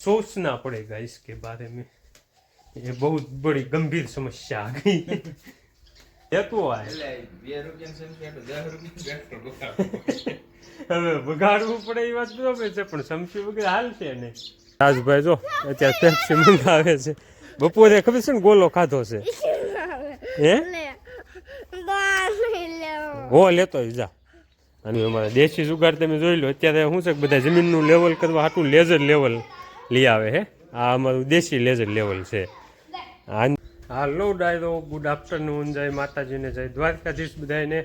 सोचना पड़ेगा इसके बारे में। ये बहुत बड़ी गंभीर समस्या आ गई है। ये तो है હવે બગાડવું પડે એ વાત બરોબર છે, પણ સમસી વગર હાલશે ને. રાજભાઈ જો અત્યારે પેપ્સી મંગાવે છે. બપોરે ખબર છે ને ગોલો ખાધો છે. હે હો લેતો જા. અને અમારે દેશી જુગાડ તમે જોઈ લો. અત્યારે શું છે કે બધા જમીનનું લેવલ કરવા હાટું લેઝર લેવલ લઈ આવે હે. આ અમારું દેશી લેઝર લેવલ છે. હાલો ડાયરો, ગુડ આફ્ટરનૂન, જય માતાજીને, જય દ્વારકાધીશ બધાને.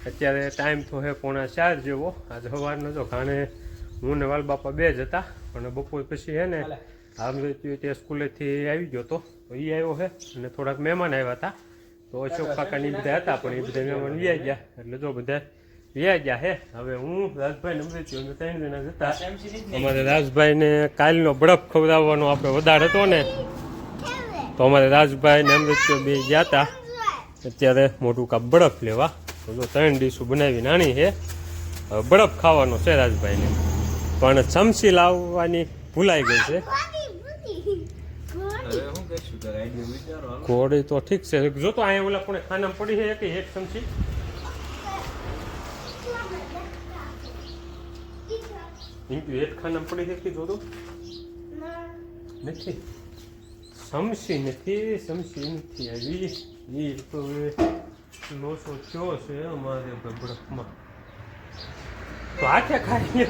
અત્યારે ટાઈમ તો હે 4:45 જેવો. આજે સવારનો જો ઘાણે હું ને વાલ બાપા બે જ હતા, પણ બપોર પછી હે ને આમ તે સ્કૂલેથી આવી ગયો તો એ આવ્યો હે અને થોડાક મહેમાન આવ્યા હતા. તો અશોક કાકાની બધા હતા, પણ એ બધા મહેમાન વ્યાઈ ગયા. એટલે જો બધા વ્યાઈ ગયા હે. હવે હું રાજભાઈ નંબર અમે 3 જણા હતા. અમારે રાજભાઈને કાલનો બરફ ખવડાવવાનો આપણે વધારે હતો ને, તો અમારે રાજભાઈ ને અમૃત્યો બે ગયા હતા. અત્યારે મોટું કાપ બરફ લેવા. તો જો 3 ડીશો બનાવી નાની છે. હવે બરફ ખાવાનો છે રાજભાઈને, પણ ચમચી લાવવાની ભૂલાઈ ગઈ છે. ઘોડી તો ઠીક છે. જો તો અહીંયા ઓલા કોને ખાનામાં પડી છે કે એક ચમચી એક ખાનામાં પડી છે કે જો તો નથી. સમસી નથી, સમસી નથી આવી. એ તો લોસો થયો છે અમારે બરફમાં. તો હાથે ખાઈ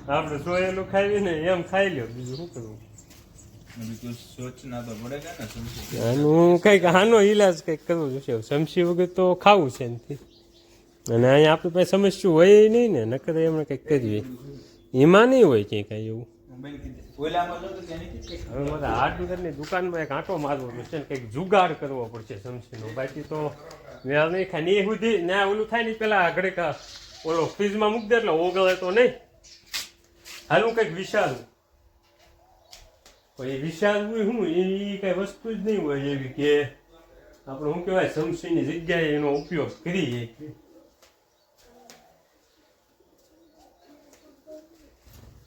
આપણે સોયેલું ખાવી ને એમ ખાઈ લ્યો. બીજું શું કરવું? આનું કઈક આનો ઈલાજ કઈક કરવો જોશે. સમસી વગર તો ખાવું છે નથી. અને અહીંયા આપણી પાસે સમસ્યા હોય નહીં ને, નકર એમને કઈક કરીએ એમાં નહીં હોય ક્યાંય કાંઈ એવું. હવે મારે હાર્ડવેરની દુકાનમાં એક આંટો મારવો પડશે ને કંઈક જુગાડ કરવો પડશે સમસીનો. બાકી તો મેળ નહીં ખાય ને. એ સુધી ને ઓલું થાય ને પેલા ઘડીક ઓલો ફ્રીજમાં મૂકી દે એટલે ઓગળે તો નહીં. હાલું કંઈક વિશાલ એ વિશાલવું શું એ કઈ વસ્તુ જ નહીં હોય એવી કે આપણે શું કહેવાય સમસીની જગ્યાએ એનો ઉપયોગ કરીએ.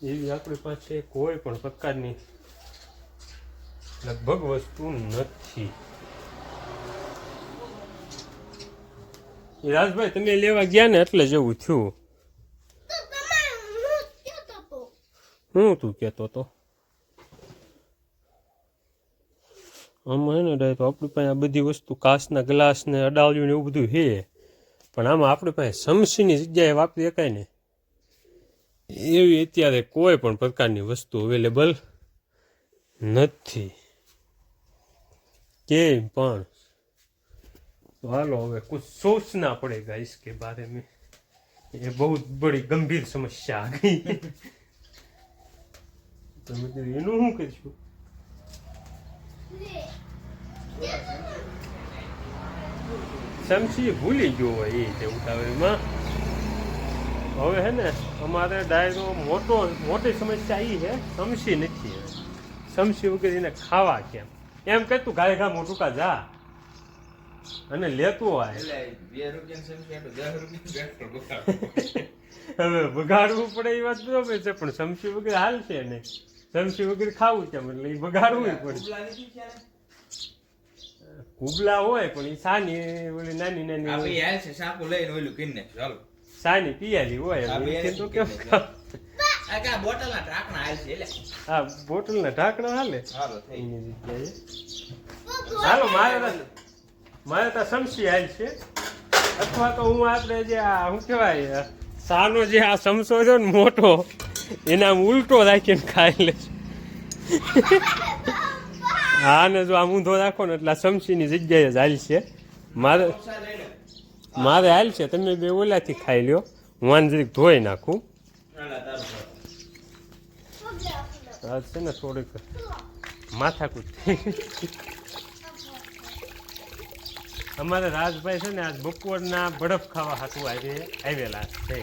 એવી આપણી પાસે કોઈ પણ પ્રકારની લગભગ વસ્તુ નથી. રાજભાઈ તમે લેવા ગયા ને એટલે જેવું થયું. હું તું કેતો તો આમાં હે ને ડાય તો આપણી પાસે આ બધી વસ્તુ કાચના ગ્લાસ ને અડાવલ્યું ને એવું બધું છે, પણ આમાં આપણી પાસે સમસીની જગ્યાએ વાપરી શકાય ને એવી અત્યારે કોઈ પણ પ્રકારની વસ્તુ અવેલેબલ નથી કેમ પણ. तो हालो હવે कुछ सोचना पड़ेगा इसके बारे में. ये बहुत बड़ी गंभीर समस्या आ गई है. तो मैं एનું શું કરીશું? સમસી ભૂલી ગયો હોય એ છે ઉતાવળમાં. હવે હે ને અમારે ડાયરો મોટી સમસ્યા એ છે સમસી નથી. સમસી વગર એને ખાવા કેમ એમ કે તું ગાય ઘા મોટું કા જા અને લેતું હોય. હવે બગાડવું પડે એ વાત બરોબર છે, પણ સમસી વગર હાલશે ને. સમસી વગર ખાવું કેમ એટલે એ બગાડવું પડે. કુબલા હોય પણ એ સાની ઓલી નાની નાની સાની પિયાલી હોય. હા બોટલ ના ઢાંકણા હાલે. હાલો મારે તો સમસી હાલ છે, અથવા તો હું આપણે જે આ શું કહેવાય સાનો જે આ સમસો છે ને મોટો એને આમ ઉલટો રાખીને ખાઈ લે. હા ને જો આમ ઊંધો રાખો ને એટલે આ સમસીની જગ્યાએ જ હાલ છે. મારે હાલ છે. તમે બે ઓલાથી ખાઈ લ્યો, હું આને જરીક ધોઈ નાખું. આ છે ને થોડીક માથાકૂટ અમારે રાજભાઈ છે ને આજ બપોરના બરફ ખાવા હાટું આવેલા છે,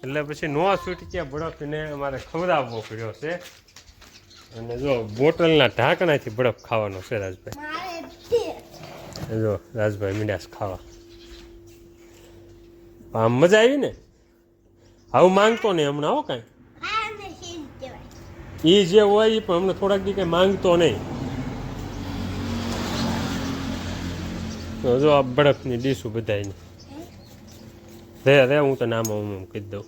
એટલે પછી નો છૂટ ત્યાં બરફ એને અમારે ખવડાવવો પડ્યો છે. અને જો બોટલના ઢાંકણાથી બરફ ખાવાનો છે રાજભાઈ. જો રાજભાઈ મીંડાસ ખાવા આમ મજા આવી ને. આવું માંગતો ને હમણાં હો કાંઈ એ જે હોય એ પણ અમને થોડાક દી કંઈ માંગતો નહીં. તો જો આ બરફની ડીશું બધાની રે હું તો નામ હું કહી દઉં.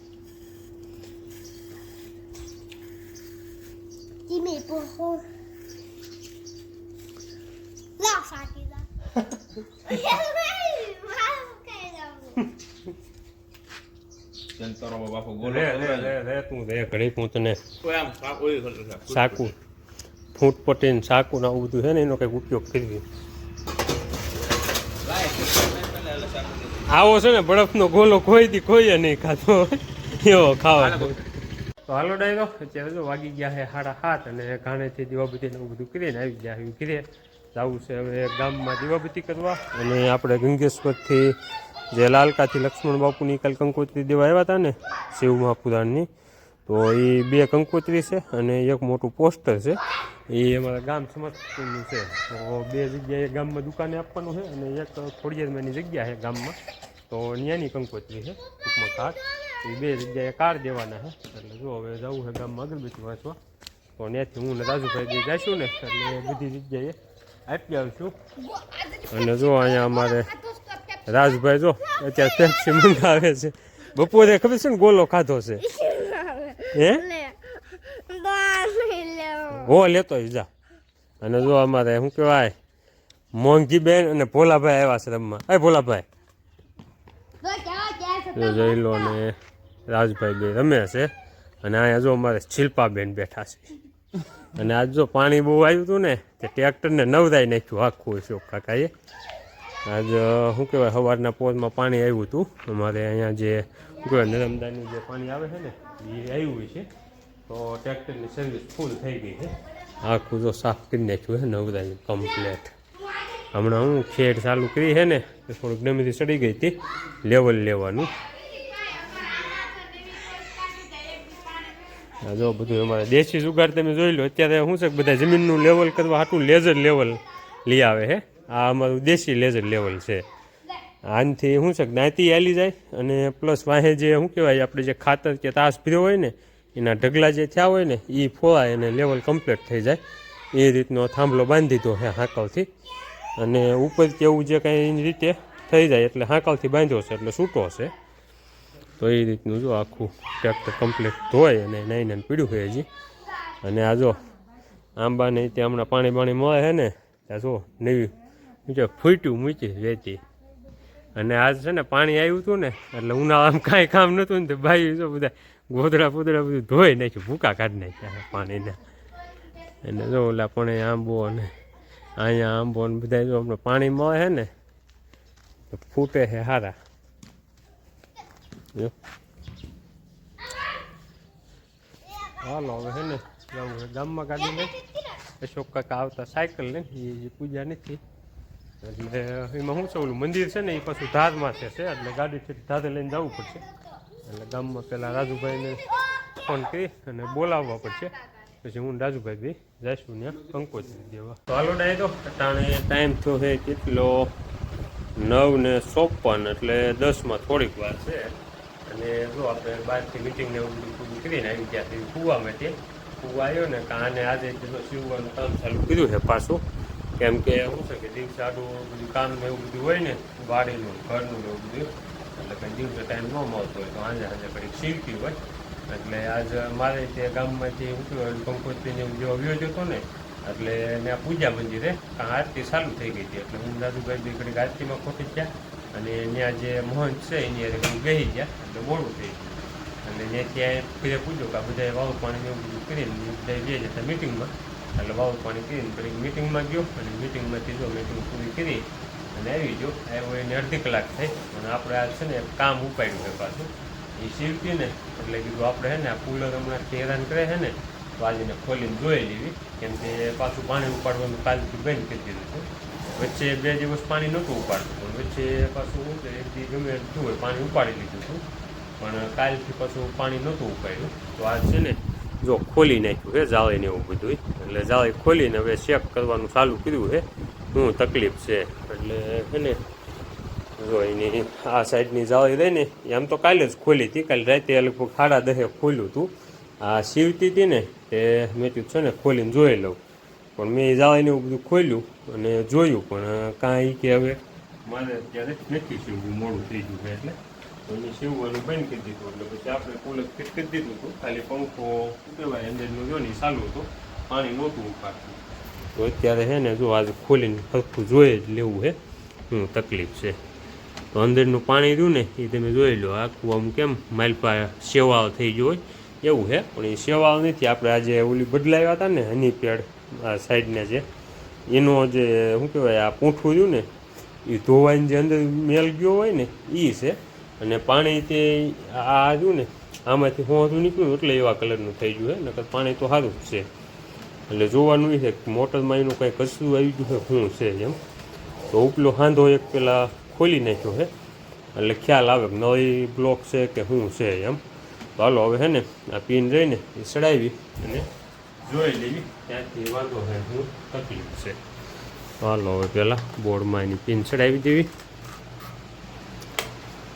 તું રે ઘડીક હું તને સાકુ ફૂટ પટીને સાકુ ને આવું બધું છે ને એનો કંઈક ઉપયોગ કરવી. આવો છે ને બરફનો ગોલો ખોઈએ નહીં ખાતો એવો ખાવા. તો હાલો ડાયરો અત્યારે જો વાગી ગયા છે 7:30 અને ઘાણેથી દીવાબત્તી એવું બધું કરીને આવી ગયા એવું ઘરે જવું છે હવે ગામમાં દીવાબત્તી કરવા. અને આપણે ગંગેશ્વરથી જે લાલકાથી લક્ષ્મણ બાપુની કાલ કંકોત્રી દેવા આવ્યા હતા ને શિવ મહાપુરાણની, તો એ 2 કંકોત્રી છે અને એક મોટું પોસ્ટર છે. એ અમારા ગામ સમસ્તપુરનું છે. તો 2 જગ્યાએ ગામમાં દુકાને આપવાનું છે અને એક ખોડિયારમાંની જગ્યા છે ગામમાં, તો ત્યાંની કંકોત્રી છે ટૂંકમાં કાર્ડ. એ 2 જગ્યાએ કાર્ડ દેવાના છે. એટલે જો હવે જવું છે ગામમાં અગરબત્તી વાંચવા. તો ત્યાંથી હું ને રાજુભાઈ જઈશું ને એટલે બધી જગ્યાએ આપી આવીશું. અને જો અહીંયા અમારે રાજભાઈ જો અત્યારે પેપ્સી મંગાવે છે. બપોરે ખબર છે ને ગોલો ખાધો છે હે હો લેતો જા. અને જો અમારે શું કહેવાય મોંઘી બેન અને ભોલાભાઈ આવ્યા છે રમવા. એ ભોલાભાઈ જોઈ લો ને રાજભાઈ બે રમે છે. અને અહીંયા જો અમારે શિલ્પાબેન બેઠા છે. અને આજ જો પાણી બહુ આવ્યું હતું ને તે ટ્રેક્ટરને નવરાઈ નાખ્યું આખું અશોક કાકાએ. આજ શું કહેવાય સવારના પોરમાં પાણી આવ્યું હતું અમારે અહીંયા જે શું કહેવાય નર્મદાનું જે પાણી આવે છે ને એ આવ્યું છે. તો ટ્રેક્ટરની સર્વિસ ફૂલ થઈ ગઈ છે. આખું જો સાફ કરી નાખ્યું છે નવરાઈ કમ્પ્લેટ. હમણાં હું ખેડ ચાલુ કરી છે ને એ થોડુંક ડમીથી ચડી ગઈ હતી લેવલ લેવાનું. જો બધું અમારે દેશી જુગાડ તમે જોઈ લો. અત્યારે શું છે બધા જમીનનું લેવલ કરવા હાટું લેઝર લેવલ લઈ આવે છે. આ અમારું દેશી લેઝર લેવલ છે. આનાથી શું છે નાતી હાલી જાય અને પ્લસ વાહે જે શું કહેવાય આપણે જે ખાતર કે તાસ પીર્યો હોય ને એના ઢગલા જે થયા હોય ને એ ફોવાય અને લેવલ કમ્પ્લીટ થઈ જાય. એ રીતનો થાંભલો બાંધી દીધો છે હાંકાવથી. અને ઉપર કેવું જે કાંઈ એની રીતે થઈ જાય એટલે હાંકાવથી બાંધ્યો છે એટલે છૂટો છે. તો એ રીતનું જો આખું ટ્રેક્ટર કમ્પ્લીટ ધોય અને નાઈને પીડ્યું હોય હજી. અને આ જો આંબાને ત્યાં હમણાં પાણી મળે છે ને ત્યાં જો નવી જે ફૂટ્યું મૂકી વેચી. અને આજ છે ને પાણી આવ્યું હતું ને એટલે ઉનાળામાં કાંઈ કામ નહોતું ને તો ભાઈ જો બધા ગોદડા ફોદડા બધું ધોઈ નાખ્યું, ભૂકા કાઢી નાખ્યા પાણીના. અને જો ઓલા પણ આંબો અને અહીંયા આંબો ને બધા જો હમણાં પાણી મળે છે ને તો ફૂટે છે સારા. હાલો હવે છે ને જવું ગામમાં ગાડી લઈ અશોક કાકા આવતા સાયકલ લઈને એ પૂજા નથી એટલે એમાં શું છે ઓલું મંદિર છે ને એ પાછું ધારમાં છે એટલે ગાડીથી ધારે લઈને જવું પડશે. એટલે ગામમાં પહેલાં રાજુભાઈને ફોન કરી અને બોલાવવા પડશે. પછી હું રાજુભાઈ બી જઈશું ત્યાં કંકોત્રી દેવા. તો હાલો ડાયરો અટાણે ટાઈમ થયો છે કેટલો 9:54 એટલે 10માં થોડીક વાર છે. અને જો આપણે બહારથી મિટિંગને એવું બધું કરીને આવી ગયા કૂવા માટે કૂવા આવ્યો ને કાને આજે સીવવાનું કામ ચાલુ કર્યું છે પાછું. કેમ કે શું છે કે દિવસે આડું બધું કામ ને એવું બધું હોય ને વાડીનું ઘરનું એવું બધું એટલે કંઈ દિવસે ટાઈમ ન મળતો હોય તો આજે ઘડીક સીવતી હોય. એટલે આજ મારે તે ગામમાંથી શું કંકોત્રીને જેવો વ્યવ હતો ને એટલે ત્યાં પૂજા મંદિરે આરતી ચાલુ થઈ ગઈ હતી. એટલે હું રાજુભાઈ બી ઘડીક આરતીમાં ખોટી ગયા અને ત્યાં જે મહંત છે એની ઘણી ગઈ ગયા એટલે મોડું થઈ ગયું. અને ત્યાંથી ફીરે પૂછ્યો કે બધા વાવ પાણી એવું બધું કરીને બધા બે જતા મિટિંગમાં. એટલે વાવ પાણી કરીને ઘડીક મિટિંગમાં ગયો અને મિટિંગમાંથી જો મિટિંગ પૂરી કરી અને આવી ગયો. આવ્યો એને અડધી કલાક થઈ અને આપણે આ છે ને કામ ઉપાડ્યું છે પાછું એ સીવતી ને એટલે કીધું આપણે છે ને આ કુલર હમણાં હેરાન કરે છે ને તો આજને ખોલીને જોઈ લેવી. કેમ કે પાછું પાણી ઉપાડવાનું કાલથી બંધ કરી દીધું હતું. વચ્ચે 2 દિવસ પાણી નહોતું ઉપાડતું પણ વચ્ચે પાછું શું છે એક દી ગમે એટલું હોય પાણી ઉપાડી લીધું હતું પણ કાલથી પાછું પાણી નહોતું ઉપાડ્યું. તો આજ છે ને જો ખોલી નાખ્યું છે જાળીને એવું બધું. એટલે જાળી ખોલીને હવે ચેક કરવાનું ચાલુ કર્યું છે શું તકલીફ છે. એટલે છે ને જો એની આ સાઈડની જાળી રહી ને આમ તો કાલે જ ખોલી હતી. કાલે રાતે લગભગ 10:30 ખોલ્યું હતું આ સીવતી હતી ને તે મેં કીધું છે ને ખોલીને જોઈ લઉં, પણ મેં જવાને એવું બધું ખોલ્યું અને જોયું પણ કાંઈ કે હવે મારે અત્યારે નથી સીવવું, મોડું થઈ ગયું છે એટલે તો મેં સીવવાનું બંધ કરી દીધું. એટલે પછી આપણે કુલર ફિટ કરી દીધું હતું, ખાલી પંખો શું કહેવાય અંદરનું જો ને ચાલુ હતો, પાણી નહોતું ઉપાડતું. તો અત્યારે છે ને જો આજે ખોલીને સરખું જોઈ જ લેવું છે શું તકલીફ છે. તો અંદરનું પાણી રહ્યું ને એ તમે જોઈ લો, આખું આમ કેમ માલપા સેવાળ થઈ ગયો હોય એવું છે, પણ એ સેવાળ નથી. આપણે આજે ઓલી બદલાવ્યા હતા ને હની પેડ આ સાઈડને જે એનો જે શું કહેવાય આ પૂંઠું રહ્યું ને એ ધોવાઈને જે અંદર મેલ ગયો હોય ને એ છે. અને પાણી તે આ રહ્યું ને આમાંથી હોતું નીકળ્યું એટલે એવા કલરનું થઈ ગયું છે, નકર પાણી તો સારું જ છે. એટલે જોવાનું એ છે કે મોટરમાં એનું કંઈ કચરું આવી ગયું છે શું છે એમ. તો ઉપલો હાંધો એક પેલા ખોલી નાખ્યો છે એટલે ખ્યાલ આવે કે નવી બ્લોક છે કે શું છે એમ. તો હાલો હવે છે ને આ પિન રહીને એ ચડાવી અને જોઈ લેવી ત્યાંથી વાંધો છે શું તકલીફ છે. તો હાલો હવે પહેલાં બોર્ડમાં એની પિન ચડાવી દેવી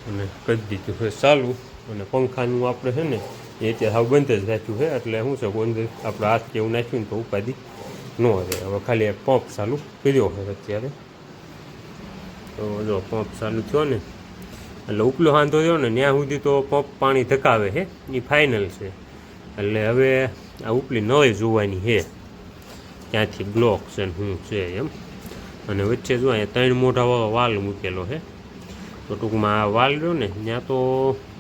અને કરી દીધું છે ચાલુ. અને પંખાનું આપણે છે ને એ અત્યારે હાવ બંધ જ રાખ્યું છે, એટલે શું છે બંધ આપણે હાથ કે એવું નાખ્યું ને તો ઉપાધિ ન રહે. હવે ખાલી એક પંપ ચાલુ કર્યો છે અત્યારે. તો જો પંપ ચાલુ થયો ને એટલે ઉપલો વાંધો થયો ને ત્યાં સુધી તો પંપ પાણી ધકાવે છે એ ફાઇનલ છે. એટલે હવે આ ઉપલી નવી જોવાની છે ત્યાંથી બ્લોક છે ને શું છે એમ. અને વચ્ચે જો અહીંયા 3 મોઢાવાળો વાલ મૂકેલો છે. તો ટૂંકમાં આ વાલ રહ્યો ને ત્યાં તો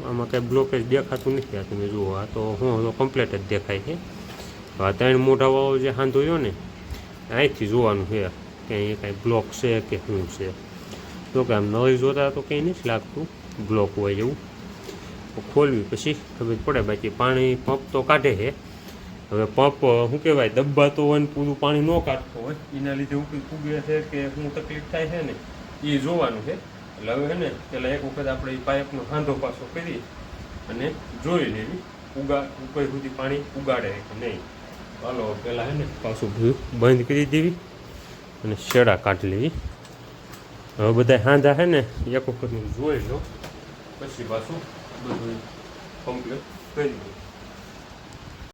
આમાં કાંઈ બ્લોકેજ દેખાતું નથી. આ તમે જુઓ આ તો હું તો કમ્પ્લેટ જ દેખાય છે. આ 3 મોઢાવાળો જે હાંધો રહ્યો ને અહીંથી જોવાનું છે કે અહીંયા કાંઈ બ્લોક છે કે શું છે. તો કે આમ નવી જોતા તો કંઈ નથી લાગતું બ્લોક હોય એવું. ખોલવી પછી ખબર પડે. બાકી પાણી પંપ તો કાઢે છે. હવે પંપ શું કહેવાય દબાતો હોય ને પૂરું પાણી ન કાઢતો હોય એના લીધે ઉપરી ફૂગે છે કે શું તકલીફ થાય છે ને એ જોવાનું છે. એટલે હવે છે ને પહેલાં એક વખત આપણે એ પાઇપનો હાંધો પાછો કરી અને જોઈ લેવી ઉપર સુધી પાણી ઉગાડે કે નહીં. ચાલો પહેલાં છે ને પાછું બંધ કરી દેવી અને શેડા કાઢી લેવી. હવે બધા હાંધા છે ને એક વખત જોઈ લો પછી પાછું બધું કમ્પ્લીટ કરી દઉં.